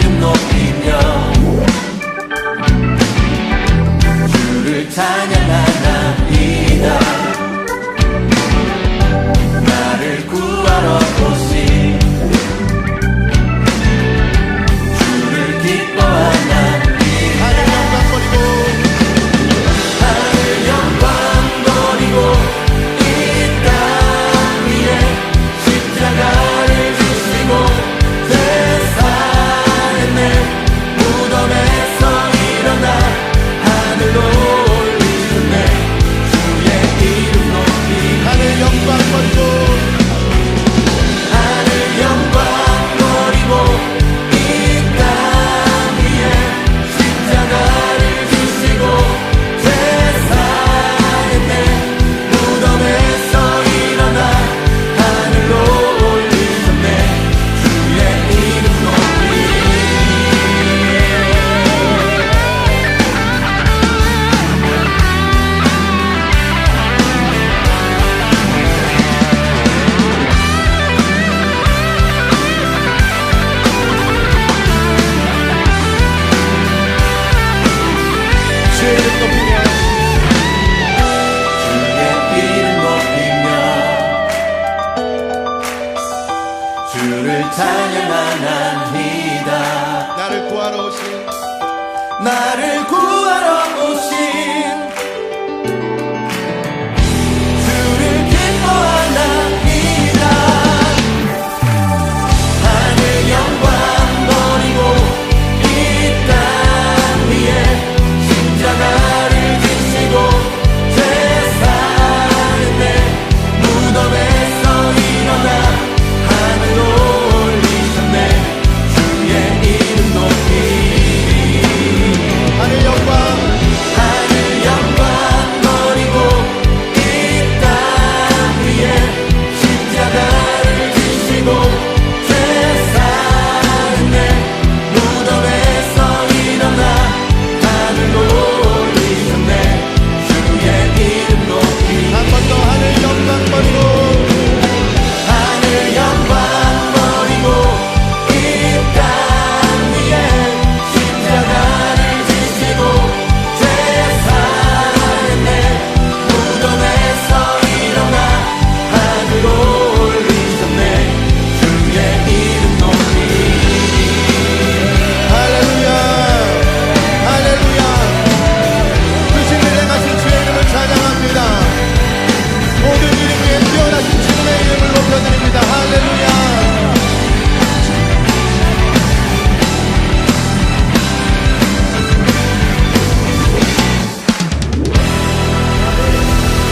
이름 높이며 주를 찬양하나이다. 나를 구하러 오신 주를 기뻐하나이다. 하늘 영광 버리고 이 땅 위에 십자가를 지시고 세상의 내 무덤에서 일어나 하늘로 올리셨네. 주의 이름 높이 하늘 영광 버리고 이 땅 위에 십자가를 지시고 세상의 내 무덤에서 일어나 하늘로 올리셨네. 주의 이름 높이 주의 이름 높이며 주를 찬양하나이다. 나를 구하러 오신 주를 기뻐하나이다. 하늘 영광 버리고 이 땅 위에 십자가를 지시고 세상의 내 무덤에서 일어나 하늘로 올리셨네. 주의 이름 높이 하늘 영광 버리고 이 땅 위에 십자가를 지시고 세상의 내 무덤에서 일어나 하늘로 올리셨네. 주의 이름 높이 한 번 더 하늘 영광 버리고 하늘 영광 버리고 이 땅 위에 십자가를 지시고 세상의 내 무덤에서 일어나 하늘로 올리셨네. 주의 이름 높이 할렐루야 할렐루야. 크신 일 행하신 주의 이름을 찬양합니다. 모든 이름 위에 뛰어나신 주님의 이름을 높여드립니다. 할렐루야.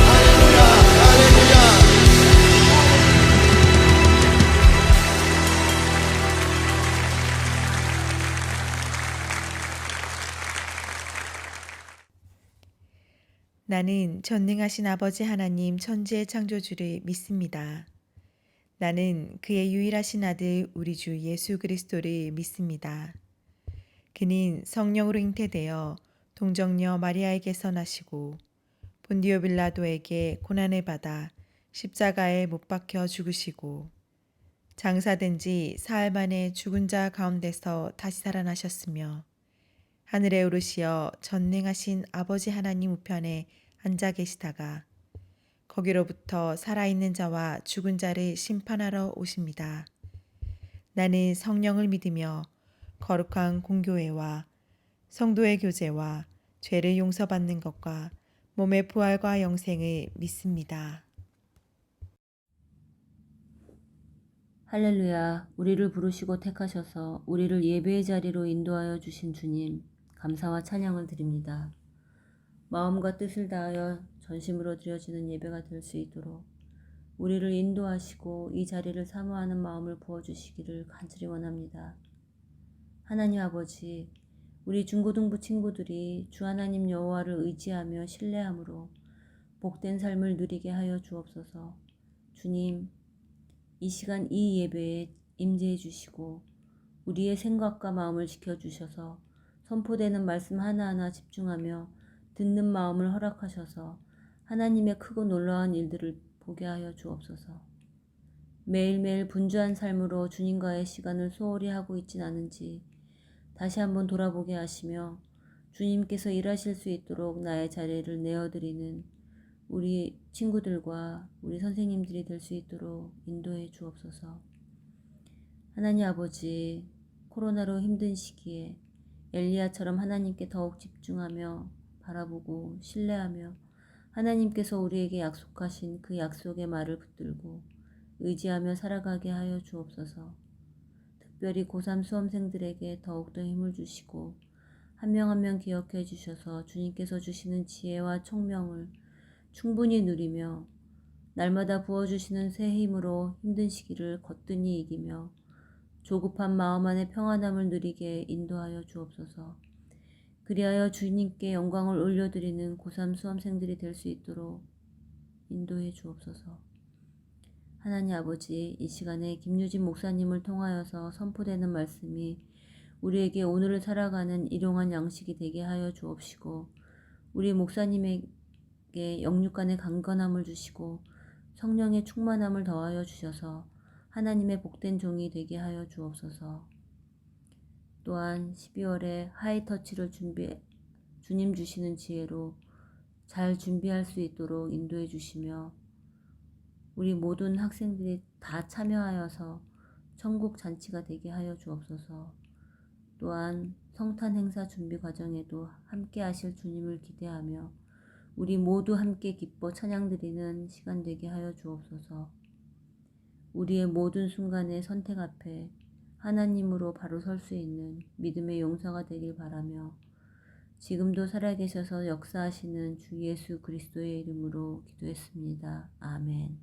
할렐루야 할렐루야. 나는 전능하신 아버지 하나님 천지의 창조주를 믿습니다. 나는 그의 유일하신 아들 우리 주 예수 그리스도를 믿습니다. 그는 성령으로 잉태되어 동정녀 마리아에게서 나시고 본디오 빌라도에게 고난을 받아 십자가에 못 박혀 죽으시고 장사된 지 사흘 만에 죽은 자 가운데서 다시 살아나셨으며 하늘에 오르시어 전능하신 아버지 하나님 우편에 앉아 계시다가 거기로부터 살아있는 자와 죽은 자를 심판하러 오십니다. 나는 성령을 믿으며 거룩한 공교회와 성도의 교제와 죄를 용서받는 것과 몸의 부활과 영생을 믿습니다. 할렐루야. 우리를 부르시고 택하셔서 우리를 예배의 자리로 인도하여 주신 주님, 감사와 찬양을 드립니다. 마음과 뜻을 다하여 전심으로 드려지는 예배가 될 수 있도록 우리를 인도하시고 이 자리를 사모하는 마음을 부어주시기를 간절히 원합니다. 하나님 아버지, 우리 중고등부 친구들이 주 하나님 여호와를 의지하며 신뢰함으로 복된 삶을 누리게 하여 주옵소서. 주님, 이 시간 이 예배에 임재해 주시고 우리의 생각과 마음을 지켜주셔서 선포되는 말씀 하나하나 집중하며 듣는 마음을 허락하셔서 하나님의 크고 놀라운 일들을 보게 하여 주옵소서. 매일매일 분주한 삶으로 주님과의 시간을 소홀히 하고 있진 않은지 다시 한번 돌아보게 하시며 주님께서 일하실 수 있도록 나의 자리를 내어드리는 우리 친구들과 우리 선생님들이 될 수 있도록 인도해 주옵소서. 하나님 아버지, 코로나로 힘든 시기에 엘리야처럼 하나님께 더욱 집중하며 바라보고 신뢰하며 하나님께서 우리에게 약속하신 그 약속의 말을 붙들고 의지하며 살아가게 하여 주옵소서. 특별히 고3 수험생들에게 더욱더 힘을 주시고 한 명 한 명 기억해 주셔서 주님께서 주시는 지혜와 총명을 충분히 누리며 날마다 부어주시는 새 힘으로 힘든 시기를 거뜬히 이기며 조급한 마음 안에 평안함을 누리게 인도하여 주옵소서. 그리하여 주님께 영광을 올려드리는 고3 수험생들이 될 수 있도록 인도해 주옵소서. 하나님 아버지, 이 시간에 김유진 목사님을 통하여서 선포되는 말씀이 우리에게 오늘을 살아가는 일용한 양식이 되게 하여 주옵시고 우리 목사님에게 영육간의 강건함을 주시고 성령의 충만함을 더하여 주셔서 하나님의 복된 종이 되게 하여 주옵소서. 또한 12월에 하이터치를 주님 주시는 지혜로 잘 준비할 수 있도록 인도해 주시며 우리 모든 학생들이 다 참여하여서 천국 잔치가 되게 하여 주옵소서. 또한 성탄 행사 준비 과정에도 함께 하실 주님을 기대하며 우리 모두 함께 기뻐 찬양드리는 시간 되게 하여 주옵소서. 우리의 모든 순간의 선택 앞에 하나님으로 바로 설 수 있는 믿음의 용사가 되길 바라며 지금도 살아계셔서 역사하시는 주 예수 그리스도의 이름으로 기도했습니다. 아멘.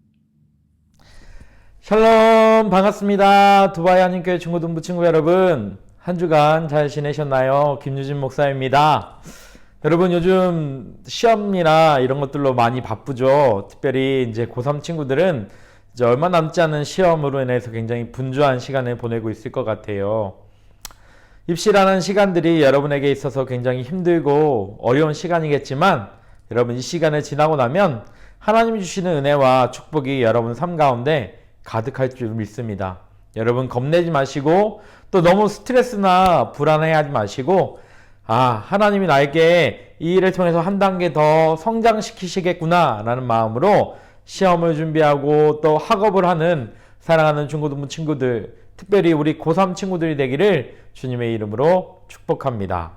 샬롬, 반갑습니다. 두바이 한인교회 중고등부 친구 여러분, 한 주간 잘 지내셨나요? 김유진 목사입니다. 여러분, 요즘 시험이나 이런 것들로 많이 바쁘죠. 특별히 이제 고3 친구들은 이제 얼마 남지 않은 시험으로 인해서 굉장히 분주한 시간을 보내고 있을 것 같아요. 입시라는 시간들이 여러분에게 있어서 굉장히 힘들고 어려운 시간이겠지만 여러분, 이 시간을 지나고 나면 하나님이 주시는 은혜와 축복이 여러분 삶 가운데 가득할 줄 믿습니다. 여러분, 겁내지 마시고 또 너무 스트레스나 불안해하지 마시고 하나님이 나에게 이 일을 통해서 한 단계 더 성장시키시겠구나 라는 마음으로 시험을 준비하고 또 학업을 하는 사랑하는 중고등부 친구들, 특별히 우리 고3 친구들이 되기를 주님의 이름으로 축복합니다.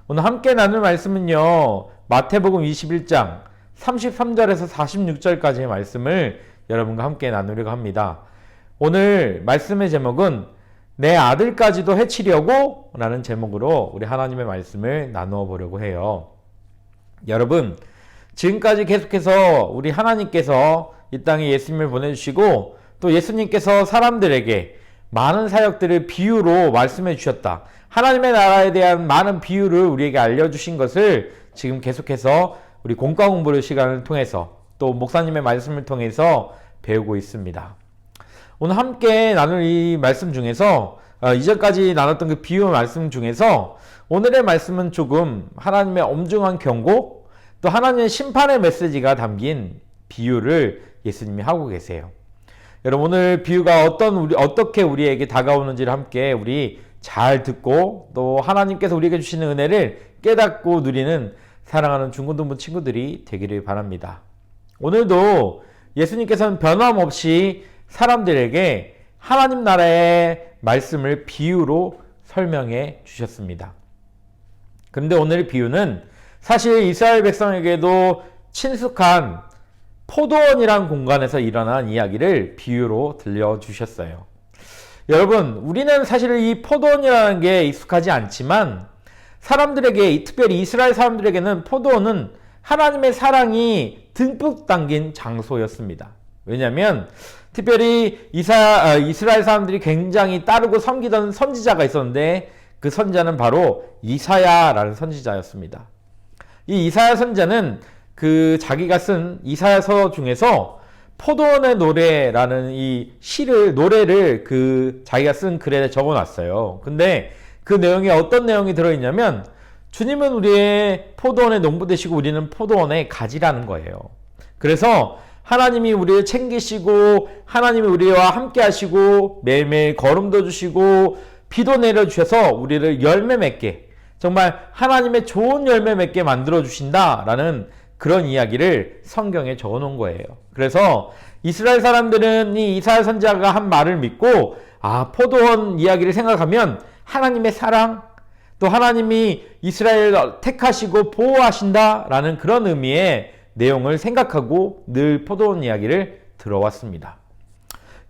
오늘 함께 나눌 말씀은요, 마태복음 21장 33절에서 46절까지의 말씀을 여러분과 함께 나누려고 합니다. 오늘 말씀의 제목은 내 아들까지도 해치려고 라는 제목으로 우리 하나님의 말씀을 나누어 보려고 해요. 여러분, 지금까지 계속해서 우리 하나님께서 이 땅에 예수님을 보내주시고 또 예수님께서 사람들에게 많은 사역들을 비유로 말씀해 주셨다. 하나님의 나라에 대한 많은 비유를 우리에게 알려주신 것을 지금 계속해서 우리 공과 공부를 시간을 통해서 또 목사님의 말씀을 통해서 배우고 있습니다. 오늘 함께 나눌 이 말씀 중에서 이전까지 나눴던 그 비유 말씀 중에서 오늘의 말씀은 조금 하나님의 엄중한 경고 또 하나님의 심판의 메시지가 담긴 비유를 예수님이 하고 계세요. 여러분, 오늘 비유가 어떻게 우리에게 다가오는지를 함께 우리 잘 듣고 또 하나님께서 우리에게 주시는 은혜를 깨닫고 누리는 사랑하는 중고등부 친구들이 되기를 바랍니다. 오늘도 예수님께서는 변함없이 사람들에게 하나님 나라의 말씀을 비유로 설명해 주셨습니다. 그런데 오늘의 비유는 사실 이스라엘 백성에게도 친숙한 포도원이란 공간에서 일어난 이야기를 비유로 들려주셨어요. 여러분, 우리는 사실 이 포도원이라는 게 익숙하지 않지만 사람들에게, 특별히 이스라엘 사람들에게는 포도원은 하나님의 사랑이 듬뿍 담긴 장소였습니다. 왜냐하면 특별히 이스라엘 사람들이 굉장히 따르고 섬기던 선지자가 있었는데 그 선지자는 바로 이사야라는 선지자였습니다. 이 이사야 선지자는 자기가 쓴 이사야서 중에서 포도원의 노래라는 이 노래를 자기가 쓴 글에 적어놨어요. 근데 그 내용에 어떤 내용이 들어있냐면 주님은 우리의 포도원의 농부 되시고 우리는 포도원의 가지라는 거예요. 그래서 하나님이 우리를 챙기시고 하나님이 우리와 함께 하시고 매일매일 걸음도 주시고 비도 내려주셔서 우리를 열매 맺게, 정말 하나님의 좋은 열매 맺게 만들어 주신다라는 그런 이야기를 성경에 적어 놓은 거예요. 그래서 이스라엘 사람들은 이 이사야 선지자가 한 말을 믿고 포도원 이야기를 생각하면 하나님의 사랑, 또 하나님이 이스라엘을 택하시고 보호하신다라는 그런 의미의 내용을 생각하고 늘 포도원 이야기를 들어왔습니다.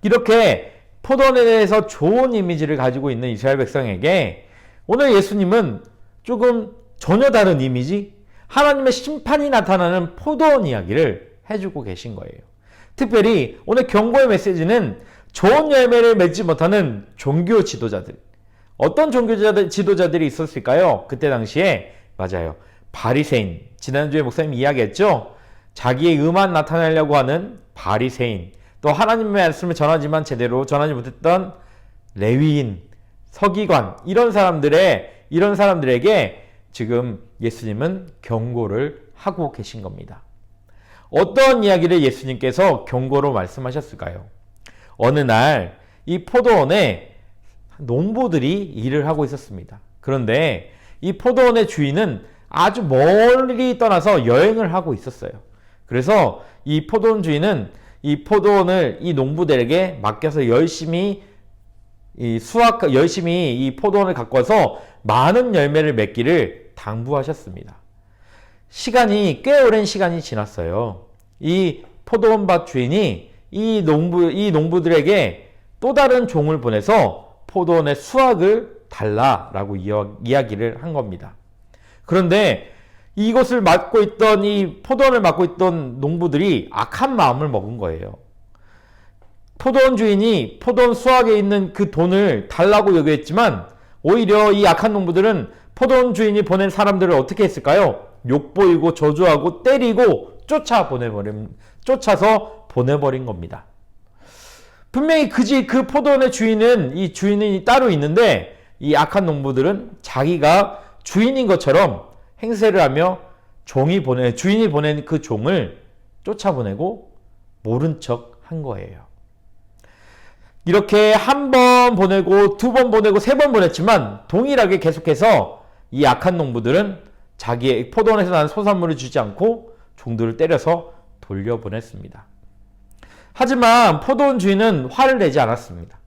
이렇게 포도원에 대해서 좋은 이미지를 가지고 있는 이스라엘 백성에게 오늘 예수님은 조금 전혀 다른 이미지, 하나님의 심판이 나타나는 포도원 이야기를 해주고 계신 거예요. 특별히 오늘 경고의 메시지는 좋은 열매를 맺지 못하는 종교 지도자들, 어떤 종교 지도자들이 있었을까요? 그때 당시에 맞아요, 바리새인, 지난주에 목사님이 이야기했죠. 자기의 의만 나타내려고 하는 바리새인, 또 하나님의 말씀을 전하지만 제대로 전하지 못했던 레위인, 서기관, 이런 사람들에게 지금 예수님은 경고를 하고 계신 겁니다. 어떤 이야기를 예수님께서 경고로 말씀하셨을까요? 어느 날 이 포도원에 농부들이 일을 하고 있었습니다. 그런데 이 포도원의 주인은 아주 멀리 떠나서 여행을 하고 있었어요. 그래서 이 포도원 주인은 이 포도원을 이 농부들에게 맡겨서 열심히 이 포도원을 가꿔서 많은 열매를 맺기를 당부하셨습니다. 시간이 꽤 오랜 시간이 지났어요. 이 포도원밭 주인이 이 농부들에게 또 다른 종을 보내서 포도원의 수확을 달라라고 이야기를 한 겁니다. 그런데 이곳을 맡고 있던 이 포도원을 맡고 있던 농부들이 악한 마음을 먹은 거예요. 포도원 주인이 포도원 수확에 있는 그 돈을 달라고 요구했지만 오히려 이 악한 농부들은 포도원 주인이 보낸 사람들을 어떻게 했을까요? 욕보이고 저주하고 때리고 쫓아서 보내버린 겁니다. 분명히 그 포도원의 주인이 따로 있는데 이 악한 농부들은 자기가 주인인 것처럼 행세를 하며 주인이 보낸 그 종을 쫓아보내고 모른 척 한 거예요. 이렇게 한 번 보내고 두 번 보내고 세 번 보냈지만 동일하게 계속해서 이 악한 농부들은 자기의 포도원에서 나는 소산물을 주지 않고 종들을 때려서 돌려보냈습니다. 하지만 포도원 주인은 화를 내지 않았습니다.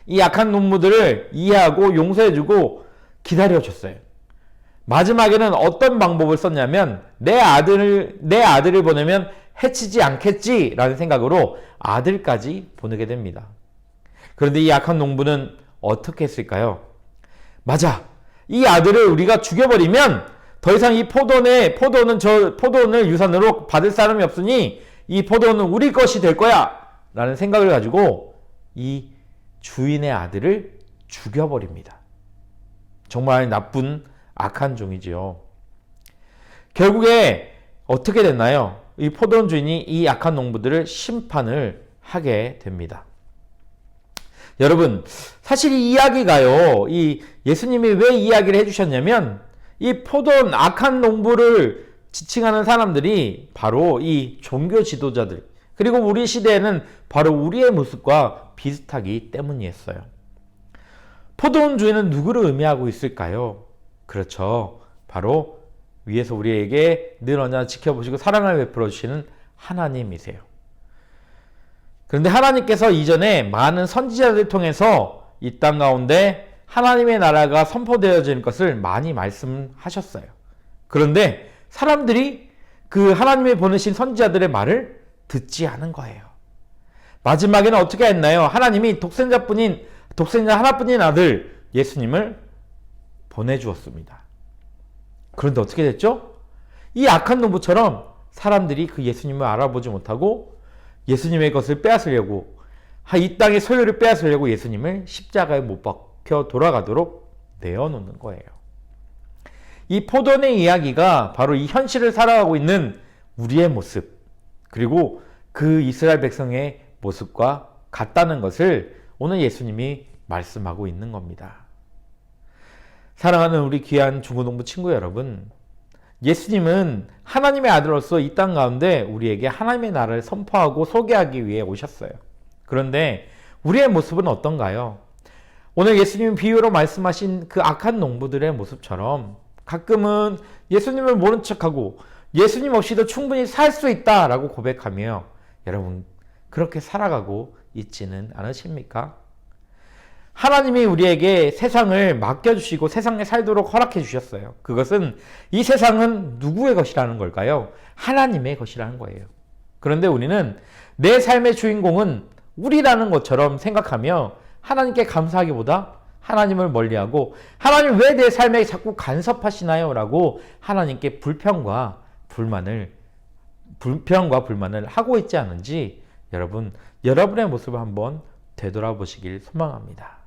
이 악한 농부들을 이해하고 용서해주고 기다려줬어요. 마지막에는 어떤 방법을 썼냐면 내 아들을 보내면 해치지 않겠지라는 생각으로 아들까지 보내게 됩니다. 그런데 이 악한 농부는 어떻게 했을까요? 맞아, 이 아들을 우리가 죽여버리면 더 이상 이 포도원을 유산으로 받을 사람이 없으니 이 포도원은 우리 것이 될 거야 라는 생각을 가지고 이 주인의 아들을 죽여버립니다. 정말 나쁜 악한 종이지요. 결국에 어떻게 됐나요? 이 포도원 주인이 이 악한 농부들을 심판을 하게 됩니다. 여러분, 사실 이 이야기가요, 이 예수님이 왜 이야기를 해주셨냐면 이 포도원 악한 농부를 지칭하는 사람들이 바로 이 종교 지도자들, 그리고 우리 시대에는 바로 우리의 모습과 비슷하기 때문이었어요. 포도원 주인은 누구를 의미하고 있을까요? 그렇죠. 바로 위에서 우리에게 늘 언제나 지켜보시고 사랑을 베풀어 주시는 하나님이세요. 그런데 하나님께서 이전에 많은 선지자들을 통해서 이 땅 가운데 하나님의 나라가 선포되어질 것을 많이 말씀하셨어요. 그런데 사람들이 그 하나님이 보내신 선지자들의 말을 듣지 않은 거예요. 마지막에는 어떻게 했나요? 하나님이 독생자 하나뿐인 아들 예수님을 보내주었습니다. 그런데 어떻게 됐죠? 이 악한 농부처럼 사람들이 그 예수님을 알아보지 못하고 예수님의 것을 빼앗으려고, 이 땅의 소유를 빼앗으려고 예수님을 십자가에 못 박혀 돌아가도록 내어놓는 거예요. 이 포도원의 이야기가 바로 이 현실을 살아가고 있는 우리의 모습, 그리고 그 이스라엘 백성의 모습과 같다는 것을 오늘 예수님이 말씀하고 있는 겁니다. 사랑하는 우리 귀한 중고등부 친구 여러분, 예수님은 하나님의 아들로서 이 땅 가운데 우리에게 하나님의 나라를 선포하고 소개하기 위해 오셨어요. 그런데 우리의 모습은 어떤가요? 오늘 예수님이 비유로 말씀하신 그 악한 농부들의 모습처럼 가끔은 예수님을 모른 척하고 예수님 없이도 충분히 살 수 있다라고 고백하며 여러분 그렇게 살아가고 있지는 않으십니까? 하나님이 우리에게 세상을 맡겨주시고 세상에 살도록 허락해 주셨어요. 그것은 이 세상은 누구의 것이라는 걸까요? 하나님의 것이라는 거예요. 그런데 우리는 내 삶의 주인공은 우리라는 것처럼 생각하며 하나님께 감사하기보다 하나님을 멀리하고 하나님 왜 내 삶에 자꾸 간섭하시나요? 라고 하나님께 불평과 불만을 하고 있지 않은지 여러분의 모습을 한번 되돌아보시길 소망합니다.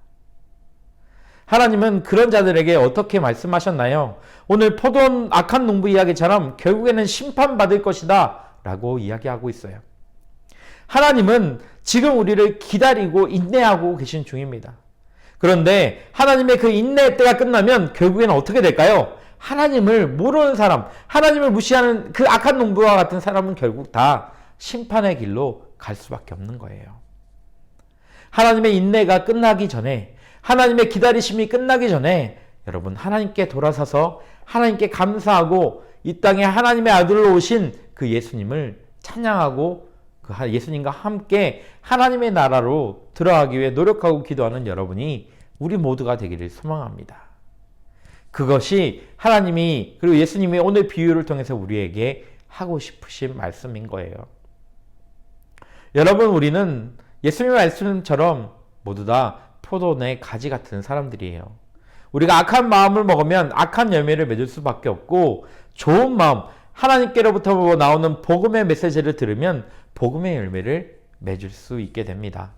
하나님은 그런 자들에게 어떻게 말씀하셨나요? 오늘 포도원 악한 농부 이야기처럼 결국에는 심판받을 것이다 라고 이야기하고 있어요. 하나님은 지금 우리를 기다리고 인내하고 계신 중입니다. 그런데 하나님의 그 인내의 때가 끝나면 결국에는 어떻게 될까요? 하나님을 모르는 사람, 하나님을 무시하는 그 악한 농부와 같은 사람은 결국 다 심판의 길로 갈 수밖에 없는 거예요. 하나님의 인내가 끝나기 전에, 하나님의 기다리심이 끝나기 전에 여러분 하나님께 돌아서서 하나님께 감사하고 이 땅에 하나님의 아들로 오신 그 예수님을 찬양하고 그 예수님과 함께 하나님의 나라로 들어가기 위해 노력하고 기도하는 여러분이 우리 모두가 되기를 소망합니다. 그것이 하나님이 그리고 예수님이 오늘 비유를 통해서 우리에게 하고 싶으신 말씀인 거예요. 여러분 우리는 예수님의 말씀처럼 모두 다 포도원의 가지 같은 사람들이에요. 우리가 악한 마음을 먹으면 악한 열매를 맺을 수밖에 없고 좋은 마음, 하나님께로부터 나오는 복음의 메시지를 들으면 복음의 열매를 맺을 수 있게 됩니다.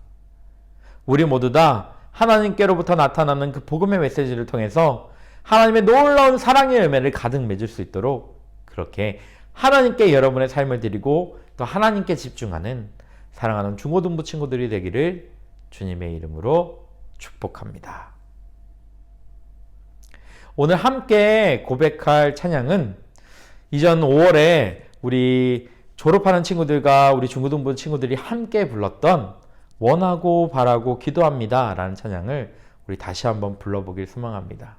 우리 모두 다 하나님께로부터 나타나는 그 복음의 메시지를 통해서 하나님의 놀라운 사랑의 열매를 가득 맺을 수 있도록 그렇게 하나님께 여러분의 삶을 드리고 또 하나님께 집중하는 사랑하는 중고등부 친구들이 되기를 주님의 이름으로 축복합니다. 오늘 함께 고백할 찬양은 이전 5월에 우리 졸업하는 친구들과 우리 중고등부 친구들이 함께 불렀던 원하고 바라고 기도합니다 라는 찬양을 우리 다시 한번 불러보길 소망합니다.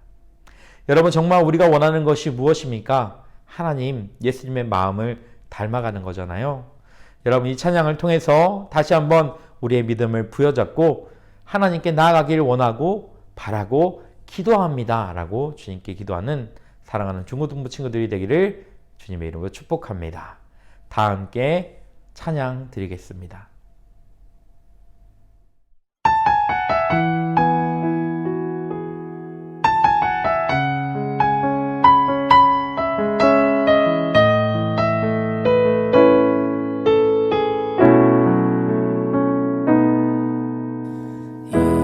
여러분 정말 우리가 원하는 것이 무엇입니까? 하나님, 예수님의 마음을 닮아가는 거잖아요. 여러분 이 찬양을 통해서 다시 한번 우리의 믿음을 부여잡고 하나님께 나아가길 원하고 바라고 기도합니다 라고 주님께 기도하는 사랑하는 중고등부 친구들이 되기를 주님의 이름으로 축복합니다. 다 함께 찬양 드리겠습니다.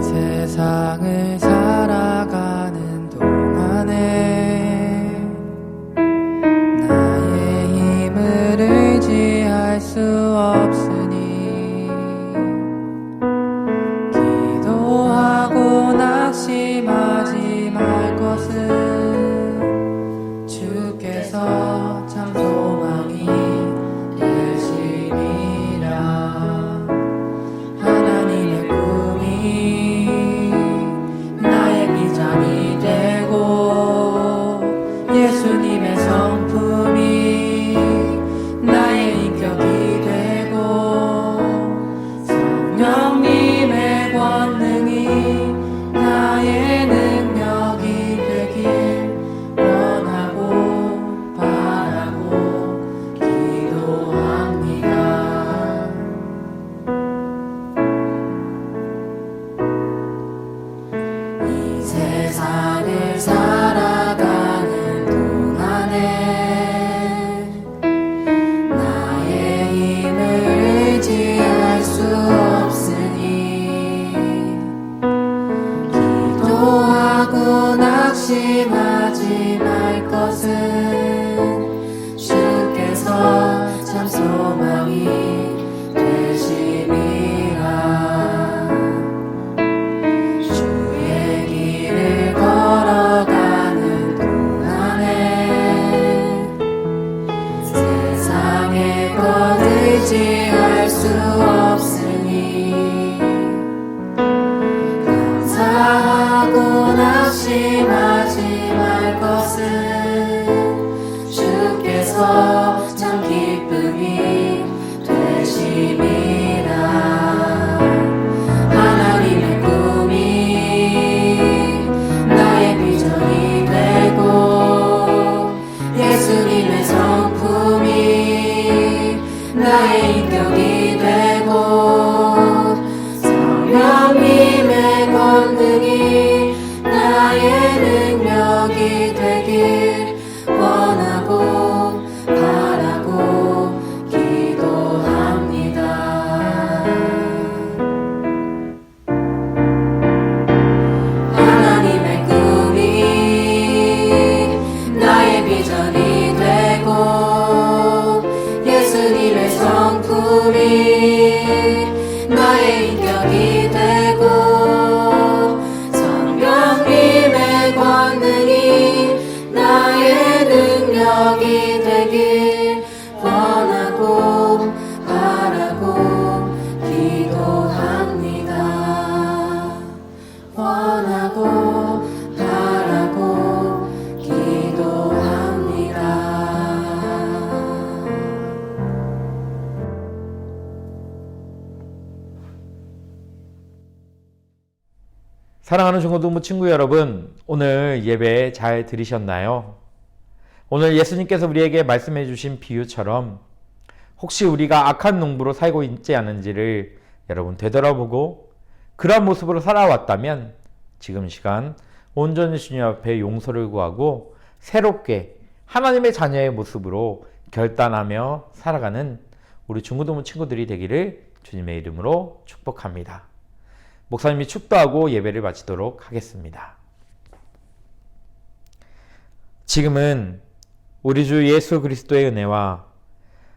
세상을 살아가는 동안에 나의 힘을 의지할 수 없으니 기도하고 낙심하지 말 것은 주께서 참 소망이 되시니라. 하나님의 꿈이 나의 비전이 되고 예수님의 성품이 나의 인격이 되고 성령님의 권능이 나의 능력이 되길 원하고 바라고 기도합니다. 이 세상을 살아가는 동안에 나의 힘을 의지할 수 없으니 기도하고 낙심하지 말 것은 주께서 참 소망이 되심이라. 주의 길을 걸어가는 동안에 세상의 것 의지할 수 없으니 감사하고 나의 인격이 되고 성령님의 권능이 나의 능력이 되길 원하고 바라고 기도합니다. 하나님의 꿈이 나의 비전이 되고 예수님의 성품이 나의 인격이 되고 성령님의 권능이 나의 능력이 되길 원하고 바라고 기도합니다. 원하고 바라고 기도합니다. 사랑하는 중고등부 친구 여러분, 오늘 예배 잘 들으셨나요? 오늘 예수님께서 우리에게 말씀해 주신 비유처럼 혹시 우리가 악한 농부로 살고 있지 않은지를 여러분 되돌아보고 그런 모습으로 살아왔다면 지금 시간 온전히 주님 앞에 용서를 구하고 새롭게 하나님의 자녀의 모습으로 결단하며 살아가는 우리 중고등부 친구들이 되기를 주님의 이름으로 축복합니다. 목사님이 축도하고 예배를 마치도록 하겠습니다. 지금은 우리 주 예수 그리스도의 은혜와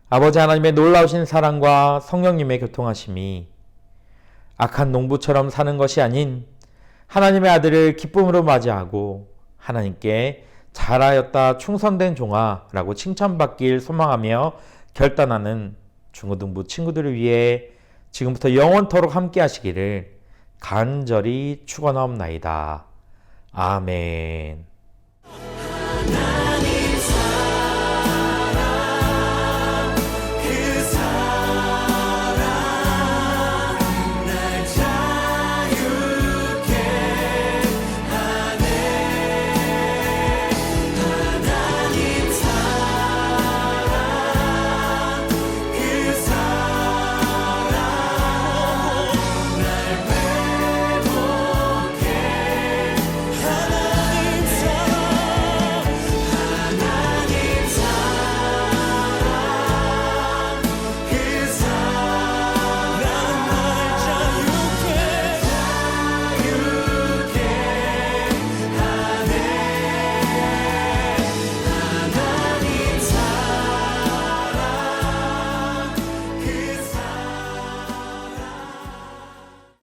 아버지 하나님의 놀라우신 사랑과 성령님의 교통하심이 악한 농부처럼 사는 것이 아닌 하나님의 아들을 기쁨으로 맞이하고 하나님께 잘하였다 충성된 종아라고 칭찬받길 소망하며 결단하는 중고등부 친구들을 위해 지금부터 영원토록 함께 하시기를 간절히 축원하옵나이다. 아멘.